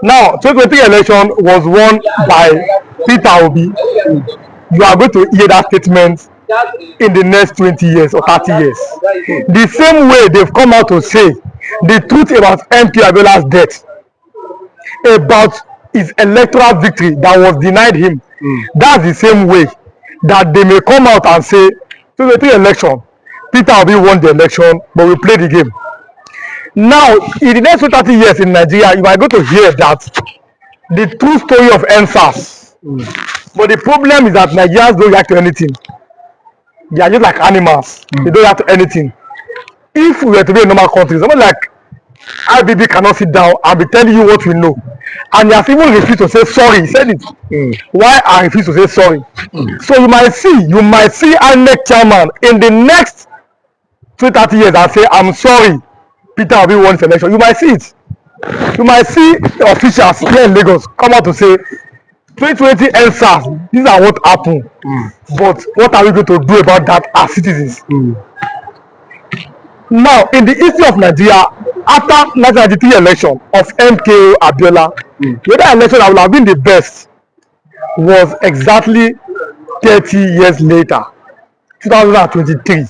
Now, 2023 election was won by Peter Obi. You are going to hear that statement in the next 20 years or 30 years. The same way they've come out to say the truth about MK Abiola's death, about his electoral victory that was denied him. That's the same way that they may come out and say 2023 election, Peter Obi won the election, but we played the game. Now, in the next 30 years in Nigeria, you are going to hear that the true story of NSAS. But the problem is that Nigerians don't react to anything. They are just like animals. They don't react to anything. If we were to be a normal country, someone like IBB cannot sit down and be telling you what we know. And he has even refused to say sorry. He said it. Why I refuse to say sorry? So you might see INEC chairman in the next 30 years and say, I'm sorry, Peter Obi won this election. You might see it. You might see officials here in Lagos come out to say 2020 NSAS, these are what happened. But what are we going to do about that as citizens? Now, in the history of Nigeria, after 1993 election of MKO Abiola, the other election that would have been the best was exactly 30 years later, 2023,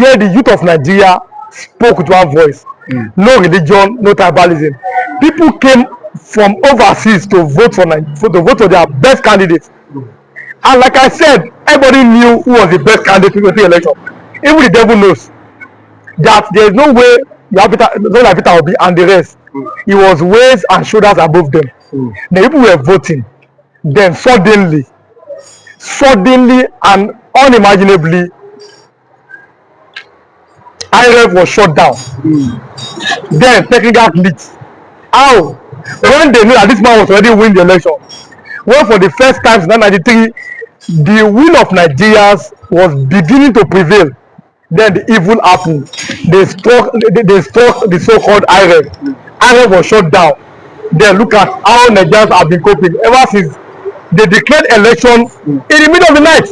where the youth of Nigeria spoke with one voice. No religion, no tribalism. People came from overseas to vote for their best candidates. And like I said, everybody knew who was the best candidate in the election. Even the devil knows that there is no way you have Peter Obi and the rest. He was waist and shoulders above them. The people were voting. Then suddenly and unimaginably, IRF was shut down. Then technical glitch. How? When they knew that this man was already winning the election, when for the first time since 1993, the will of Nigerians was beginning to prevail, then the evil happened. They struck the so-called IRF. IRF was shut down. Then look at how Nigerians have been coping ever since they declared election in the middle of the night.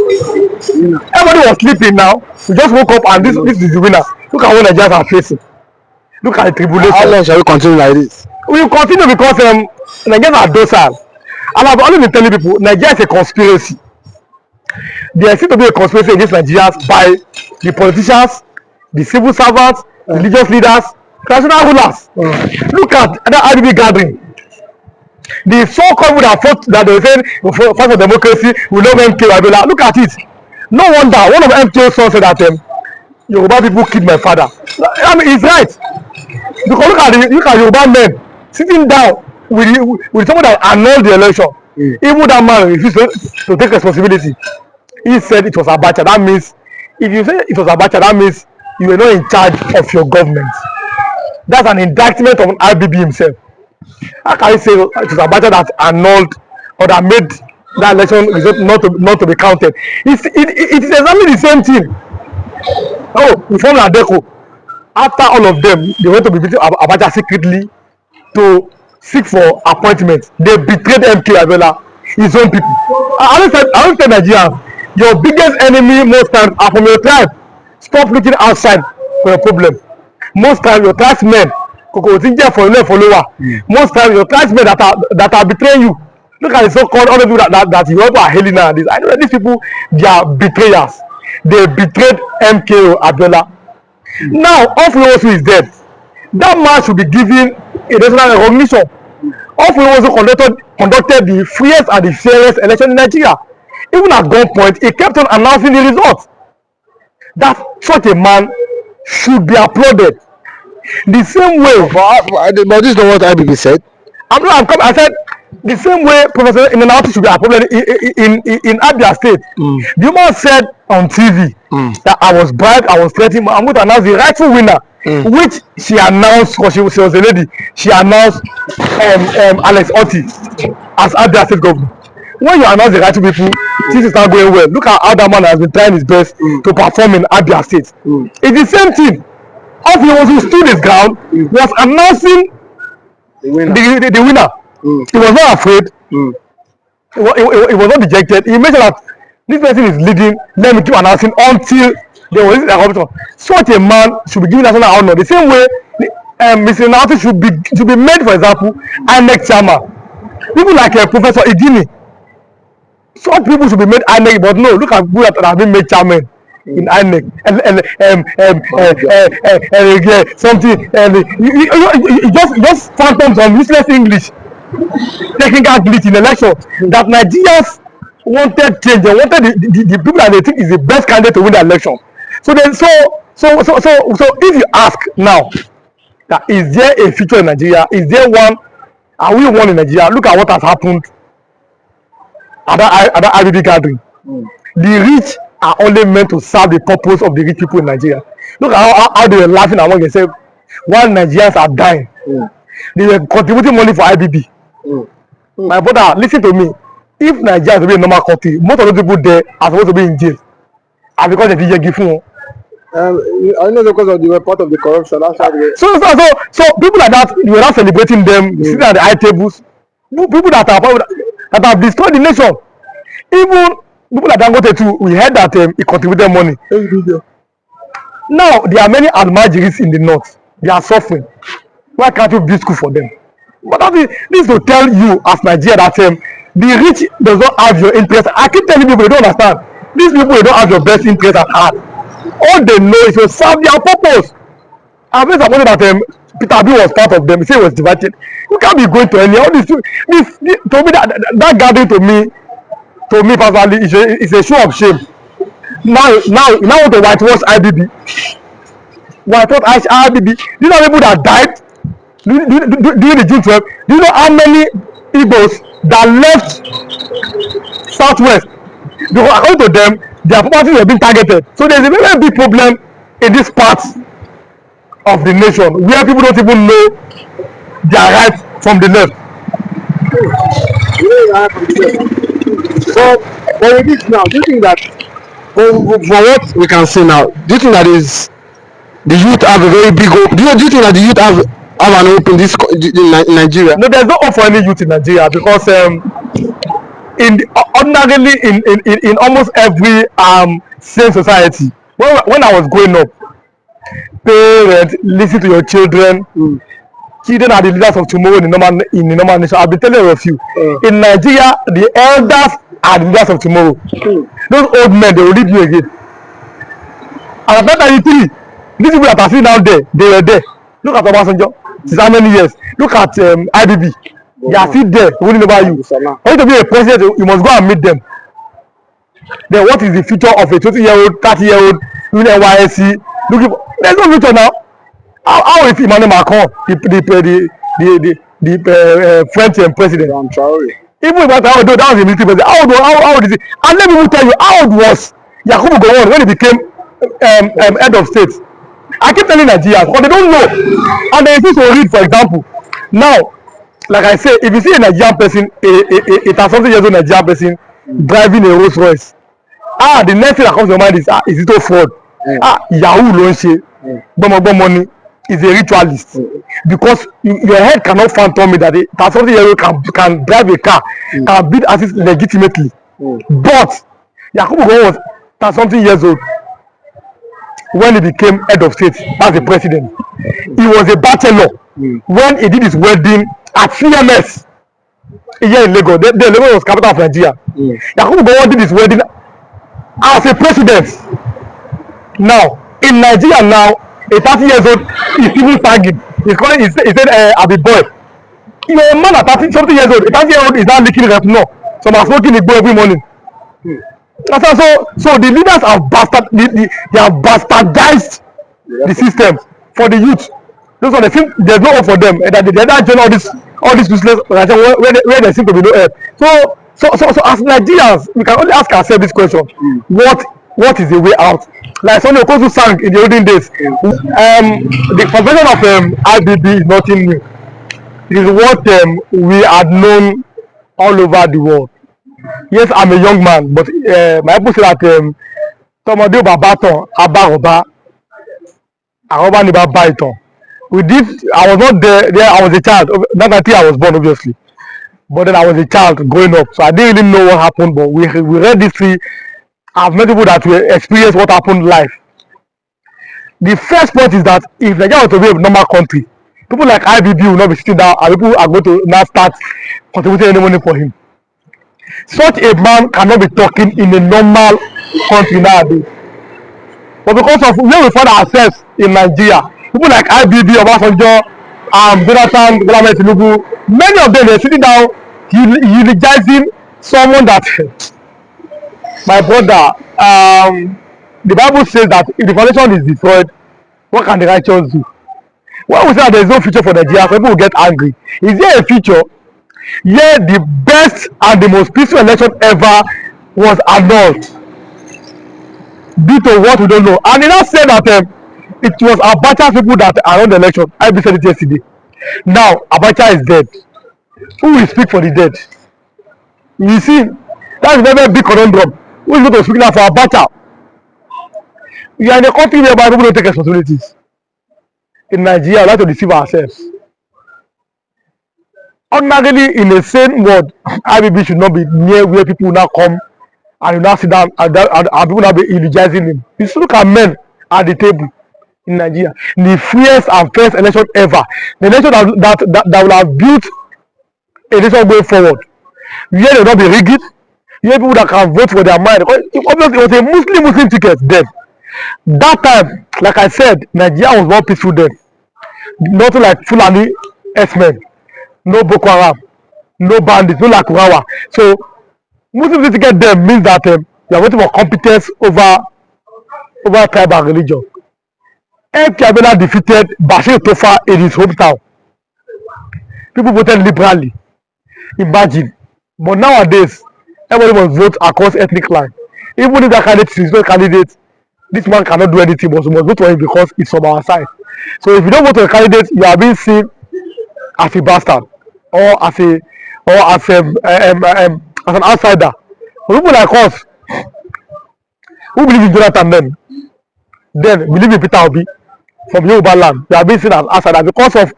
Everybody was sleeping now. We just woke up and this is the winner. Look at what Nigerians are facing. Look at the tribulation. How long shall we continue like this? We will continue because Nigerians are docile. And I've always been telling people, Nigeria is a conspiracy. There seems to be a conspiracy against Nigerians by the politicians, the civil servants, religious leaders, traditional rulers. Look at that IBB gathering. The so-called people that fought, that they were saying fight for democracy, we love MK Abiola. Look at it. No wonder one of MK's sons said that Yoruba people killed my father. I mean, he's right. Because look at Yoruba men sitting down with someone that annulled the election. Even that man refused to take responsibility. He said it was Abacha. That means, if you say it was Abacha, that means you were not in charge of your government. That's an indictment of IBB himself. How can you say it was Abacha that annulled or that made that election result not to be counted? It is exactly the same thing. Oh, we formed Adeco. After all of them, they went to be meeting Abacha secretly to seek for appointments. They betrayed MK Abiola, his own people. I always tell Nigerians, your biggest enemy most times are from your tribe. Stop looking outside for a problem. Most times your tribesmen, follower. Most times your tribesmen that are betraying you. Look at the so-called other people that you also are hailing nowadays. I know that these people, they are betrayers. They betrayed MKO Abiola. Now, Ofulowosu is dead. That man should be given a national recognition. Ofulowosu conducted the freest and the fairest election in Nigeria. Even at gunpoint, he kept on announcing the results. That such a man should be applauded. The same way. But this is not what IBB said. I said the same way Professor Inanati should be applauded in Abia State. The woman said on TV that I was bribed, I was threatened, I'm going to announce the rightful winner, which she announced because she was a lady. She announced Alex Otti as Abia State governor. When you announce the rightful people, things is not going well. Look at how that man has been trying his best to perform in Abia State. It's the same thing. Ofulowosu who stood his ground was announcing the winner. He was not afraid. He was not dejected. He mentioned that this person is leading. Let me keep announcing until there was a competition. Such a man should be given national honor. The same way misinformation should be made, for example, INEC chairman. People like Professor Igini, some people should be made INEC, but no, look at people that have been made chairman in INEC and something just phantom some useless English, technical glitch in election. That Nigerians wanted change. They wanted the people that they think is the best candidate to win the election. So then, so if you ask now, that is there a future in Nigeria? Is there one? Are we one in Nigeria? Look at what has happened at that IBB gathering. The rich are only meant to serve the purpose of the rich people in Nigeria. Look at how they were laughing among themselves while Nigerians are dying. They were contributing money for IBB. My brother, listen to me. If Nigeria is to be a normal country, most of those people there are supposed to be in jail. And because they did give you. I know because of the report of the corruption. That's why So people like that, you are not celebrating them, sitting at the high tables. People that have destroyed the nation. Even people like Dangote too, we heard that he contributed money. Now there are many almajiris in the north. They are suffering. Why can't you build school for them? But this is to tell you as Nigeria that the rich does not have your interest. I keep telling people, they don't understand. These people, they don't have your best interest at heart. All they know is to serve their purpose. I'm very disappointed that Peter B was part of them. He said he was divided. You can't be going to any all this. To me, that gathering to me personally is a show of shame. Now want to whitewash IBB. Whitewash IBB. These are people that died during the June 12. Do you know how many Igbos that left Southwest? Because according to them, their properties were being targeted. So there's a very big problem in this part of the nation where people don't even know their right from the left. So, but with this now, do you think that for what we can see now, do you think that is the youth have a very big hope? Do you think that the youth have an hope in this in Nigeria? No, there's no hope for any youth in Nigeria because ordinarily in almost every sane society, when I was growing up, parents listen to your children. Children are the leaders of tomorrow in the normal nation. I've been telling you a few. In Nigeria, the elders are the leaders of tomorrow. Those old men, they will lead you again. And at 1993, these people that are sitting down there, they were there. Look at Obasanjo. Since how many years? Look at IBB. They are still there, ruling over you. For you to be a president, you must go and meet them. Then what is the future of a 20-year-old, 30-year-old doing NYSC? There's no future now. How is Emmanuel Macron, the French president? Even if that was a military president, how old is he? And let me tell you, how old was Yakubu Gowon when he became head of state? I keep telling Nigerians, but they don't know. And they refuse to read, for example. Now, like I say, if you see a Nigerian person, a 30-something-year-old Nigerian person driving a Rolls Royce, the next thing that comes to your mind is it a fraud? Yahoo launch money is a ritualist. Because your head cannot fathom me that a 30-something-year-old can drive a car, can bid assist legitimately. But Yakubu Gowon was 30-something years old when he became head of state as the president. He was a bachelor when he did his wedding at CMS here in Lagos. The Lagos was capital of Nigeria. Yakubu Gowon did his wedding as a president. Now in Nigeria now, a 30-year-old is even tagging. He said I'll be boy. You are a man at 30-something years old. A 30-year-old is now licking rep no. Some are smoking Igbo every morning. So the leaders have bastardized the system for the youth. Those are the things. There's no hope for them. That they don't join all this useless where there seem to be no help. So as Nigerians, we can only ask ourselves this question: what is the way out? Like Sonny Okosu sang in the olden days. The convention of IBB is nothing new. It is what we had known all over the world. Yes, I'm a young man, but my people say that Tomode Babaton Abaroba Aroba Niba Baiton. We did. I was not there. I was a child. Not until I was born, obviously. But then I was a child growing up, so I didn't really know what happened. But we read history. I've met people that will experience what happened live. The first point is that if Nigeria was to be a normal country, People like IBB will not be sitting down and people are going to now start contributing any money for him. Such a man cannot be talking in a normal country nowadays. But because of where we find ourselves in Nigeria, people like IBB, Obasanjo, Jonathan, Tinubu, many of them are sitting down eulogizing someone that, my brother, the Bible says that if the foundation is destroyed, what can the righteous do? When we say that there is no future for Nigeria, people will get angry. Is there a future? Yeah, the best and the most peaceful election ever was annulled due to what we don't know. And he now said that it was Abacha's people that are on the election. I said it yesterday. Now Abacha is dead. Who will speak for the dead? You see, that's a very big conundrum. Who is going to speak now for Abacha? We are in a country whereby people don't take responsibilities. In Nigeria, we like to deceive ourselves. Ordinarily, in a sane world, IBB should not be near where people now come and you now sit down and people now be eulogizing him. You should look at men at the table in Nigeria. The freest and first election ever. The election that will have built a nation going forward. Where they will not be rigged. Where people that can vote for their mind. Obviously, it was a Muslim ticket then. That time, like I said, Nigeria was more peaceful then. Nothing like Fulani S-men. No Boko Haram, no bandits, no Lakurawa. So Muslims ticket them means that you are voting for competence over tribe and religion. Kabila defeated Bashir Tofa in his hometown. People voted liberally. Imagine. But nowadays, everybody must vote across ethnic line. Even if that candidate is not a candidate, this man cannot do anything, but we must vote for him because it's from our side. So if you don't vote for a candidate, you are being seen as a bastard or as an outsider. For people like us who believe in Jonathan then believe in Peter Obi from Yoruba land, they are being seen as outsider because of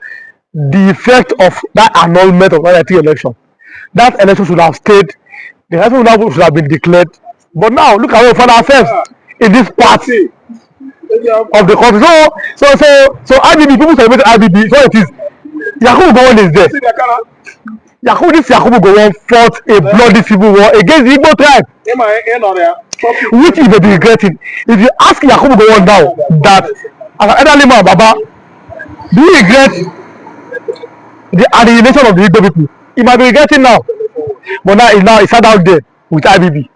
the effect of that annulment of 1990 election. That election should have stayed, the election should have been declared. But now look at where we find ourselves in this part of the country. So IBB, people celebrate IBB, so it is Yakubu Gowon is there. Yakubu Gowon fought a bloody civil war against the Igbo tribe, which he may be regretting. If you ask Yakubu Gowon now that as an elderly man, Baba, do you regret the alienation of the Igbo people? He might be regretting now. But now he sat down there with IBB.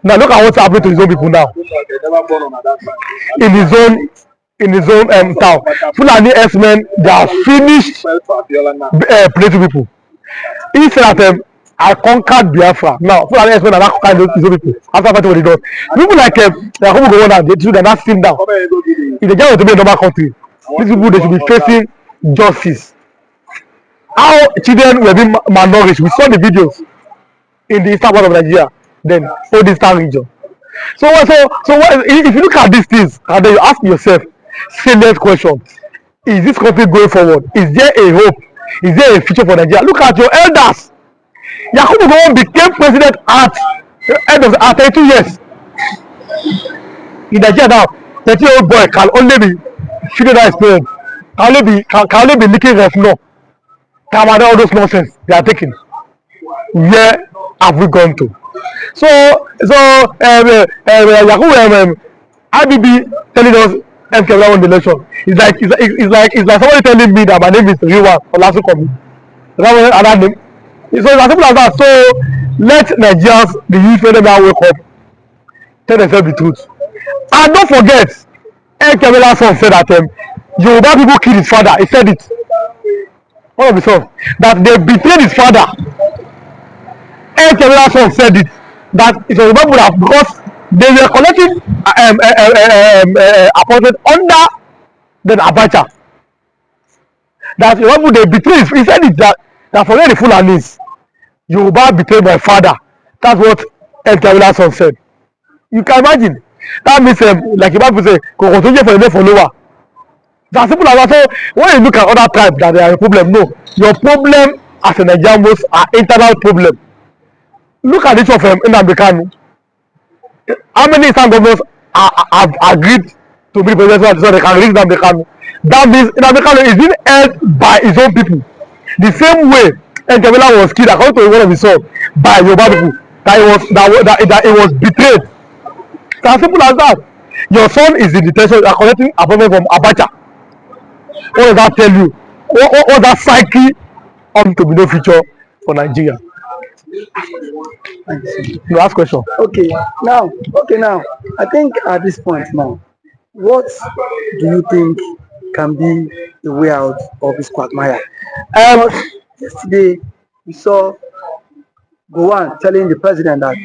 Now look at what's happening to his own people now. In his own town. Fulani S-men, they are finished plating people. He said that I conquered Biafra. Now Fulani S-men are not conquering his own people. After fighting what he does. People like Yakubu Gowon, they not sitting down. If they just want to be a normal country, these people they should be facing justice. How children were being malnourished. We saw the videos in the eastern part of Nigeria, then all the eastern region. So if you look at these things and then you ask yourself salient question: is this country going forward? Is there a hope? Is there a future for Nigeria? Look at your elders. Yakubu Gowon became president at 32 years. In Nigeria now, 30-year-old boy can only be feeding that experience. Can only be licking ref no. All those nonsense they are taking. Where have we gone to? So Yakubu IBB telling us MK won the election. It's like somebody telling me that my name is Riwa Olasukomi. Another name. So it's as simple as that. So let Nigerians, the youth, let them now wake up, tell themselves the truth, and don't forget. MK son said that Yoruba people killed his father. He said it. One of the sons that they betrayed his father. MK son said it. That it was people that because they were collecting appointment under the Abacha. That Yoruba they betrayed. He said it that forget the Fulanis. Yoruba betrayed my father. That's what MK son said. You can imagine. That means like Yoruba say, "Kokotoje for the follower." That's simple as that. So when you look at other tribes that they are a problem, no, your problem as a Nigerian most are internal problem. Look at each of them in Kanu. How many Eastern governors have agreed to be president so they can release Kanu? That means in America is being held by his own people. The same way Nkebela was killed according to one of his sons by Yoruba people, that he was betrayed. It's as simple as that. Your son is in detention, you are collecting appointment from Abacha. What does that tell you? What that psyche on to be no future for Nigeria? You ask question. Okay, now, I think at this point now, what do you think can be the way out of this quagmire? Yesterday we saw Gowon telling the president that,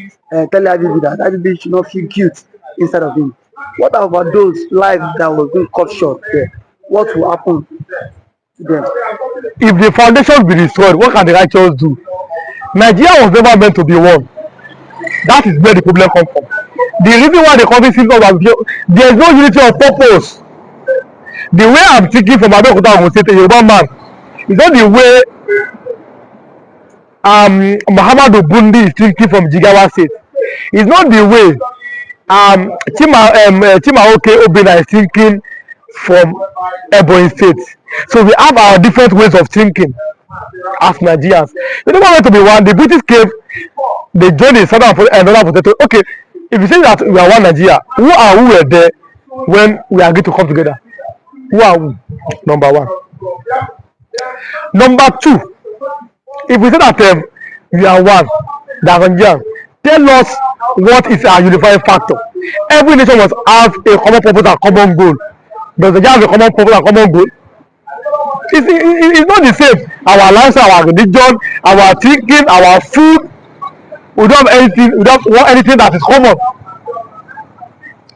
telling IBB that IBB should not feel guilt inside of him. What about those lives that were being cut short there? What will happen to them? If the foundation be destroyed, what can the righteous do? Nigeria was never meant to be one. That is where the problem comes from. The reason why the country seems not there is no unity of purpose. The way I'm thinking from Abeokuta Ogun State, a Yoruba man, is not the way Muhammadu Bundi is thinking from Jigawa State. It's not the way Chimaoke Obina is thinking from Ebonyi State. So we have our different ways of thinking as Nigerians. We never want to be one. The British came, they joined the southern and northern potato. Okay, if you say that we are one Nigeria, who were there when we agreed to come together? Who are we? Number one. Number two, if we say that we are one, Nigerian, tell us what is our unifying factor. Every nation must have a common purpose and common goal. Does Nigeria have a common purpose and common goal? It's not the same. Our lifestyle, our religion, our thinking, our food. We don't have anything. We don't want anything that is common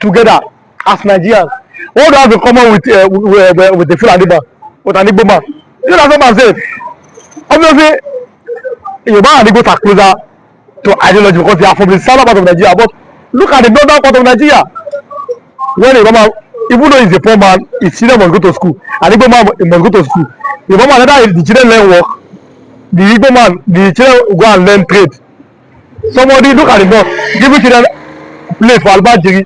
together as Nigerians. What do we have in common with the Fulani man, with an Igbo man? You know what I'm saying? Obviously, Yoruba and Igbo are closer to ideology because they are from the southern part of Nigeria. But look at the northern part of Nigeria. When a man, even though he's a poor man, his children must go to school. An Igbo man must go to school. The Igbo man, either the children learn work, the Igbo man, the children go and learn trade. Somebody look at the north, giving children play for Albajiri.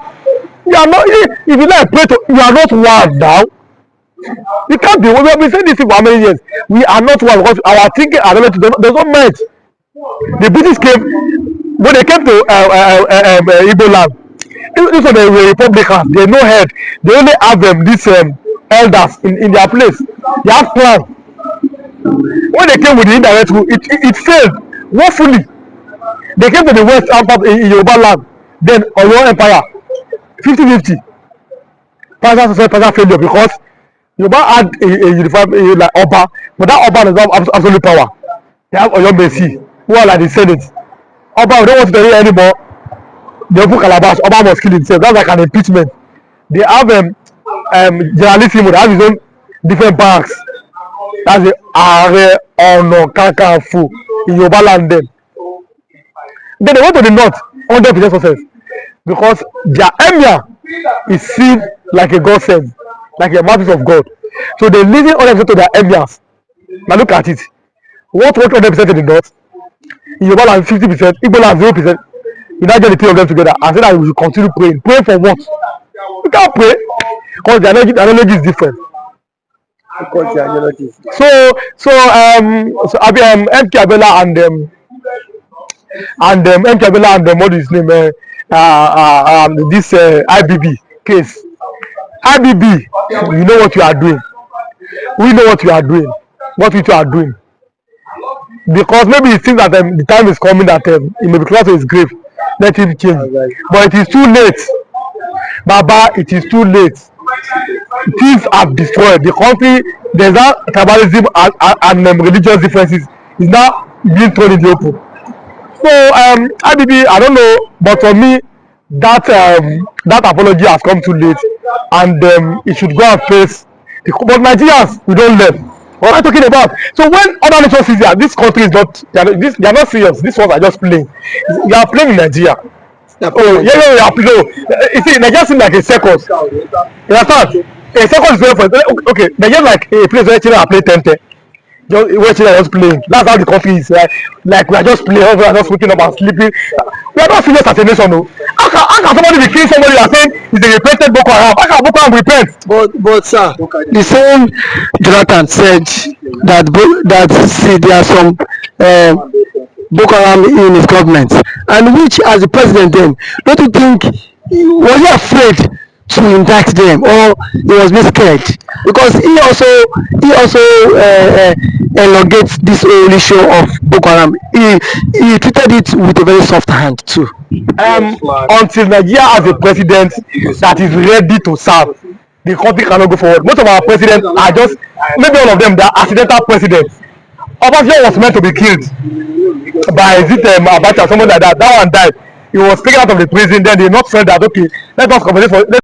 You are not, if you like pray to, you are not one now. You can't be. We have been saying this for how many years? We are not one because our thinking and knowledge does not match. The British came, when they came to Igbo land, these are the Republicans, they no head. They only have these elders in their place. They have plan. When they came with the indirect rule, it failed woefully. They came to the west in Yoruba land, then Oyo Empire, 50-50. Partial failure because Yoruba had a unified like Oba, but that Oba does not have absolute power. They have Oyo Mesi, who are like the Senate. Oba, we don't want to hear anymore. They open Calabash, Oba must kill himself. That's like an impeachment. They have Generalissimo, they have his own different banks. That's the Are Ono Kakanfu in Yoruba land then. Then they went to the north, 100% success. Because their emir is seen like a God sent, like a mouthpiece of God. So they listen 100% to their emirs. Now look at it. What worked 100% in the north? In Yoruba land 50%, Igbo land 0%. You now get the three of them together and say that we should continue praying. Pray for what? You can't pray because the analogy is different. Because the ideology is different. So MK Abela and MK Abela and what is his name? This IBB case. IBB, you know what you are doing. We know what you are doing. What you are doing. Because maybe he thinks that the time is coming that he may be close to his grave. Let him change. But it is too late. Baba, it is too late. Things have destroyed the country. There's now tribalism and religious differences is now being thrown in the open. So IBB, I don't know, but for me, that apology has come too late, and it should go and face. But Nigerians, we don't learn. What am I talking about? So when other nations see that this country is not, they are not serious. These ones are just playing. You are playing in Nigeria. Oh yeah, you are playing. You see, Nigeria seems like a circus. You understand? A circus is very fun. Okay, Nigeria like a place where children are playing 10-10. Where children are just playing. That's how the country is. Right? Like we are just playing, we are just waking up and sleeping. We are not serious as a nation, no. how can somebody be killing somebody and saying he's a repented Boko Haram? How can Boko Haram repent? But sir, the same Jonathan said that see there are some Boko Haram in his government, and which as the president then, don't you think was he afraid to indict them, or he was being scared? Because he also elongates this whole issue of Boko Haram. He treated it with a very soft hand too. Until Nigeria has a president that is ready to serve, the country cannot go forward. Most of our presidents are just, maybe all of them, they are accidental presidents. Obasanjo was meant to be killed by Abacha, someone like that. That one died. He was taken out of the prison. Then they not said that, okay, let us compensate for.